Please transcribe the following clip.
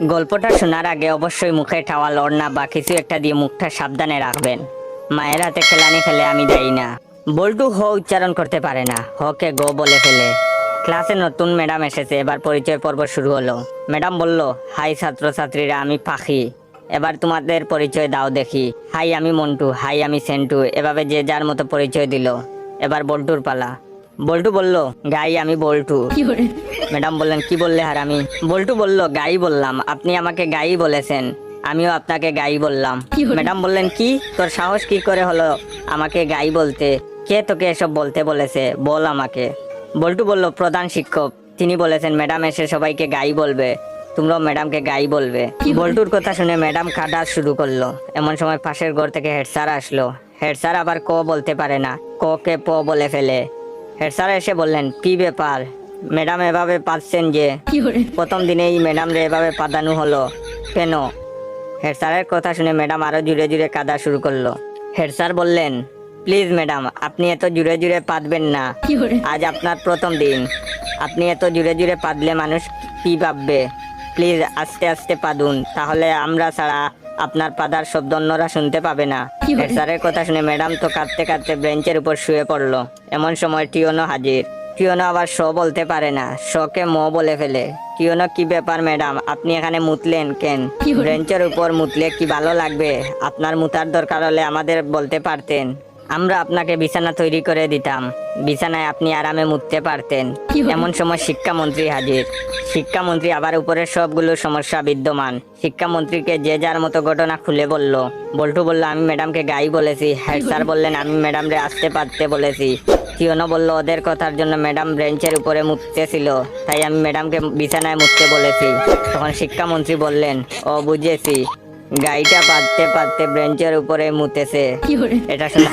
গল্পটা শোনার আগে অবশ্যই মুখে টাওয়াল ওড়না বা কিছু একটা দিয়ে মুখটা সাবধানে রাখবেন। মায়ের হাতে খেলানি খেলে আমি দেই না। বল্টু হ উচ্চারণ করতে পারে না, হকে গো বলে ফেলে। ক্লাসে নতুন ম্যাডাম এসেছে, এবার পরিচয় পর্ব শুরু হলো। ম্যাডাম বলল, হাই ছাত্রছাত্রীরা, আমি পাখি। এবার তোমাদের পরিচয় দাও দেখি। হাই আমি মন্টু, হাই আমি সেন্টু। এভাবে যে যার মতো পরিচয় দিল। এবার বল্টুর পালা। বল্টু বলল, গাই আমি বল্টু। ম্যাডাম বললেন, কি বললে হারামি? বল্টু বলল, গাই বললাম, আপনি আমাকে গাই বলেছেন, আমিও আপনাকে গাই বললাম। ম্যাডাম বললেন, কি তোর সাহস কি করে হলো আমাকে গাই বলতে? কে তোকে এসব বলতে বলেছে, বল আমাকে। বল্টু বলল, প্রধান শিক্ষক, তিনি বলেছেন ম্যাডাম এসে সবাইকে গাই বলবে, তোমরাও ম্যাডামকে গাই বলবে। বল্টুর কথা শুনে ম্যাডাম কাঁদা শুরু করলো। এমন সময় পাশের ঘর থেকে হেড স্যার আসলো। হেড স্যার আবার ক বলতে পারে না, ক কে প বলে ফেলে। হেড স্যার এসে বললেন, কি ব্যাপার ম্যাডাম এভাবে পাচ্ছেন যে? প্রথম দিনেই ম্যাডাম রে এভাবে পাদানো হলো কেন? হেড স্যারের কথা শুনে ম্যাডাম আরো জুড়ে জুড়ে কাঁদা শুরু করলো। হেড স্যার বললেন, প্লিজ ম্যাডাম, আপনি এত জুড়ে জুড়ে পাদবেন না, আজ আপনার প্রথম দিন। আপনি এত জুড়ে জুড়ে পাদলে মানুষ কি ভাববে? প্লিজ আস্তে আস্তে পাদুন, তাহলে আমরা ছাড়া আপনার পাদার শব্দ অন্যরা শুনতে পাবে না। হেড স্যারের কথা শুনে ম্যাডাম তো কাঁদতে কাঁদতে বেঞ্চের উপর শুয়ে পড়লো। এমন সময় টিওনো হাজির। টিওনো আবার শ বলতে পারে না, শকে ম বলে ফেলে। টিওনো, কি ব্যাপার ম্যাডাম, আপনি এখানে মুতলেন কেন? বেঞ্চের উপর মুতলে কি ভালো লাগবে? আপনার মুতার দরকার হলে আমাদের বলতে পারতেন, আমরা আপনাকে বিছানা তৈরি করে দিতাম, বিছানায় আপনি আরামে মুততে পারতেন। এমন সময় শিক্ষামন্ত্রী হাজির। শিক্ষামন্ত্রী আবার উপরের সবগুলো সমস্যা বিদ্যমান। শিক্ষামন্ত্রীকে যে যার মতো ঘটনা খুলে বলল। বল্টু বলল, আমি ম্যাডামকে গাই বলেছি। হেড স্যার বললেন, আমি ম্যাডামরে আসতে পারতে বলেছি। টিওনো বলল, ওদের কথার জন্য ম্যাডাম বেঞ্চের উপরে মুততেছিল, তাই আমি ম্যাডামকে বিছানায় মুততে বলেছি। তখন শিক্ষামন্ত্রী বললেন, ও বুঝেছি, গাইটা পাততে পাততে বেঞ্চের উপরে মুতেছে। এটা শুনে